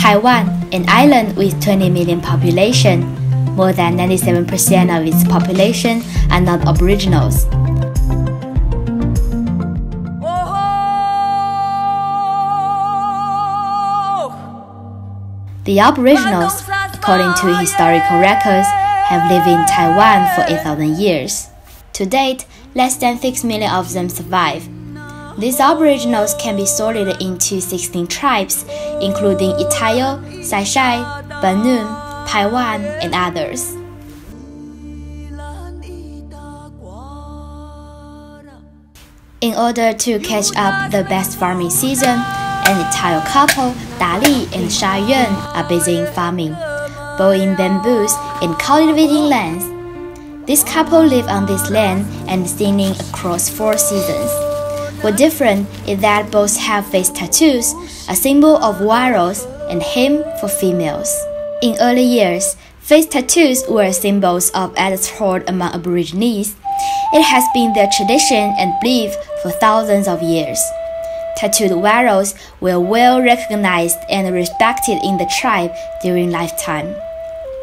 Taiwan, an island with 20 million population, more than 97% of its population are not aboriginals. The aboriginals, according to historical records, have lived in Taiwan for 8,000 years. To date, less than 6 million of them survive. These aboriginals can be sorted into 16 tribes, including Atayal, Saishai, Banun, Taiwan, and others. In order to catch up the best farming season, an Atayal couple, Dali and Sha Yuan, are busy in farming, bowing bamboos and cultivating lands. This couple live on this land and singing across 4 seasons. What's different is that both have face tattoos, a symbol of warriors, and him for females. In early years, face tattoos were symbols of adulthood among Aborigines. It has been their tradition and belief for thousands of years. Tattooed warriors were well recognized and respected in the tribe during lifetime.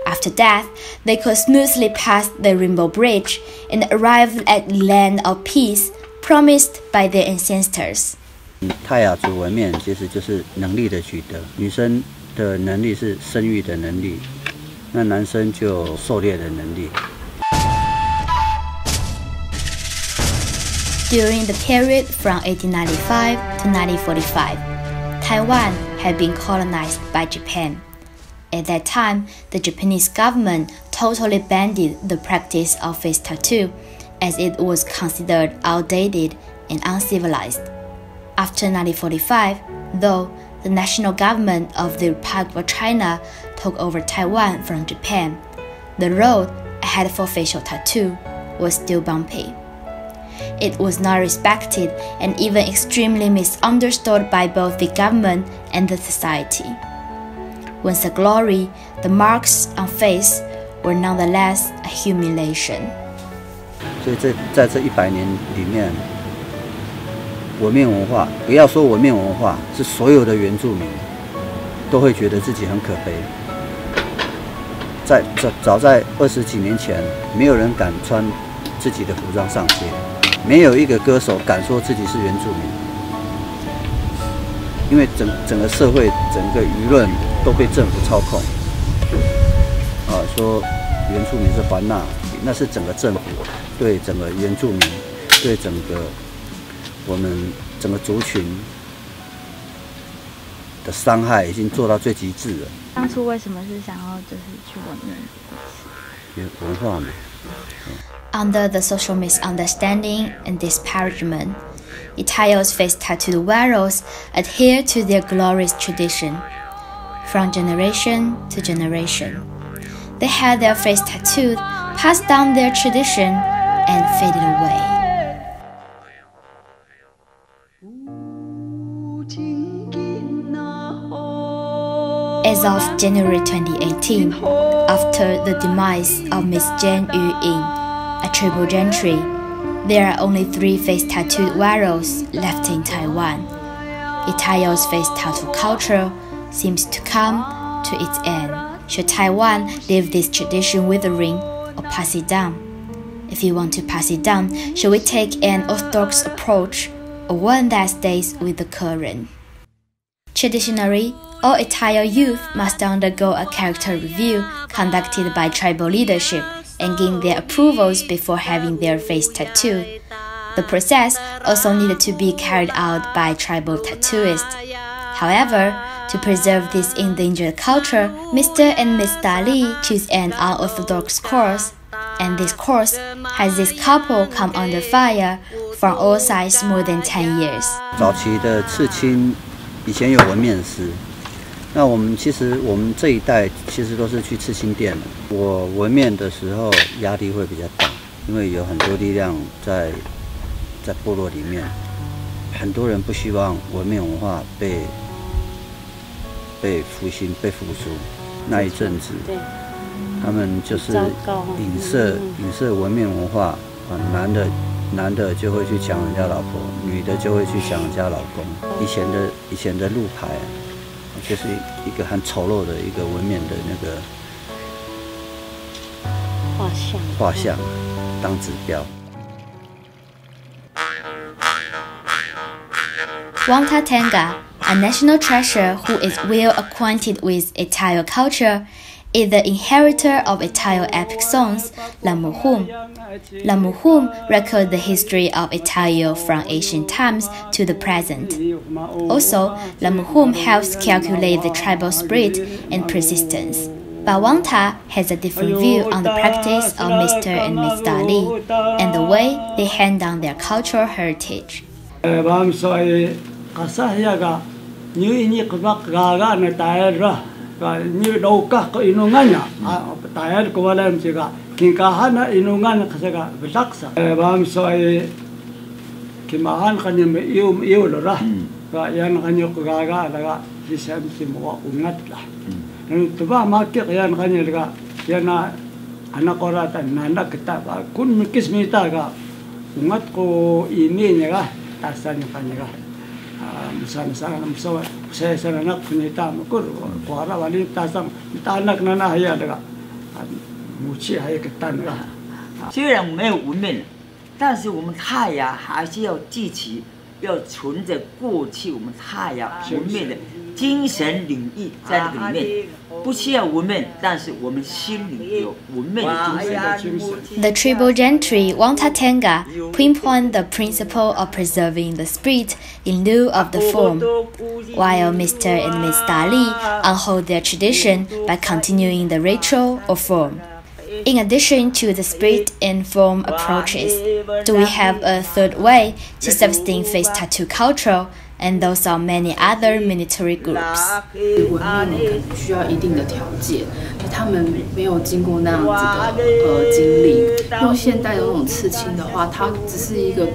After death, they could smoothly pass the Rainbow Bridge and arrive at the land of peace promised by their ancestors. 泰雅族文面其实就是能力的取得，女生的能力是生育的能力，那男生就狩猎的能力。 During the period from 1895 to 1945, Taiwan had been colonized by Japan. At that time, the Japanese government totally banned the practice of face tattoo, as it was considered outdated and uncivilized. After 1945, though, the national government of the Republic of China took over Taiwan from Japan, the road ahead for facial tattoo was still bumpy. It was not respected and even extremely misunderstood by both the government and the society. Once a glory, the marks on face were nonetheless a humiliation. 所以在这100年里面，纹面文化，不要说纹面文化，是所有的原住民都会觉得自己很可悲。早在20几年前，没有人敢穿自己的服装上街。 没有一个歌手敢说自己是原住民，因为整个社会、整个舆论都被政府操控。说原住民是还纳，那是整个政府对整个原住民、对整个我们整个族群的伤害已经做到最极致了。当初为什么是想要就是去纹面？文化嘛。 Under the social misunderstanding and disparagement, Atayal's face tattooed warriors adhere to their glorious tradition. From generation to generation, they had their face tattooed, passed down their tradition, and faded away. As of January 2018, after the demise of Miss Jane Yuting, a triple gentry, there are only 3 face tattooed warriors left in Taiwan. Atayal's face tattoo culture seems to come to its end. Should Taiwan leave this tradition withering or pass it down? If you want to pass it down, should we take an orthodox approach or one that stays with the current? Traditionally, all Atayal youth must undergo a character review conducted by tribal leadership and gain their approvals before having their face tattooed. The process also needed to be carried out by tribal tattooists. However, to preserve this endangered culture, Mr. and Miss Dali choose an unorthodox course, and this course has this couple come under fire from all sides more than 10 years. 早期的刺青以前有纹面师。 那我们这一代其实都是去刺青店的。我纹面的时候压力会比较大，因为有很多力量在部落里面，很多人不希望纹面文化被复兴、被复苏。那一阵子，他们就是影射纹面文化啊，男的就会去抢人家老婆，女的就会去抢人家老公。以前的路牌。就是一个很丑陋的一个纹面的那个画像当指标。Wangta Tengah, a national treasure who is well acquainted with Atayal culture, is the inheritor of Atayal epic songs, Lamuhum. Lamuhum record the history of Atayal from ancient times to the present. Also, Lamuhum helps calculate the tribal spirit and persistence. But Wangta has a different view on the practice of Mr. and Miss Dali and the way they hand down their cultural heritage. Như ini kubak gaga na tayar ra, như đâu các có inungan na, tayar ko wala msiga, kinkahan na inungan kasaga belaksa. Bam soy kimahan kanya me iyo lo ra, yan kanya ko gaga laga disam si mo ungat la. Tuba makik yan kanya laga yan na anak koratan nanda kita kun mikis mita ga ungat ko ini nya ga tasan kanya ga. Sana musawa saya sana nak kunita makur kuara wali tasam tanak nana haya daga muci haya ketan ga. 虽然没有文面，但是我们泰雅还是要记起，要存着过去我们泰雅文面的精神领域在这个里面。不需要文面，但是我们心里有文面的精神。 The tribal gentry Wangta Tengah pinpoint the principle of preserving the spirit in lieu of the form, while Mr. and Miss Dali uphold their tradition by continuing the ritual or form. In addition to the spirit and form approaches, do we have a third way to sustain face tattoo culture? And those are many other military groups. 纹面可能需要一定的条件，就他们没有经过那样子的经历。用现代的那种刺青的话，它只是一个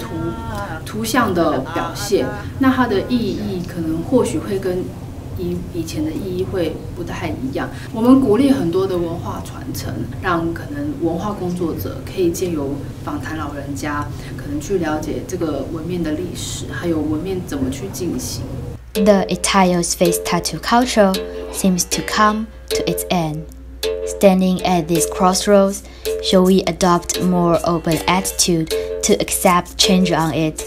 图像的表现，那它的意义可能或许会跟以前的意义会不太一样。我们鼓励很多的文化传承，让可能文化工作者可以借由访谈老人家，可能去了解这个纹面的历史，还有纹面怎么去进行。The Atayal's face tattoo culture seems to come to its end. Standing at this crossroads, shall we adopt a more open attitude to accept change on it,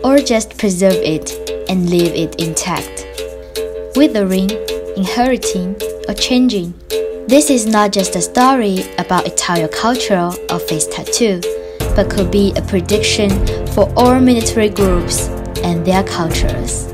or just preserve it and leave it intact? Withering, inheriting, or changing. This is not just a story about Atayal culture or face tattoo, but could be a prediction for all military groups and their cultures.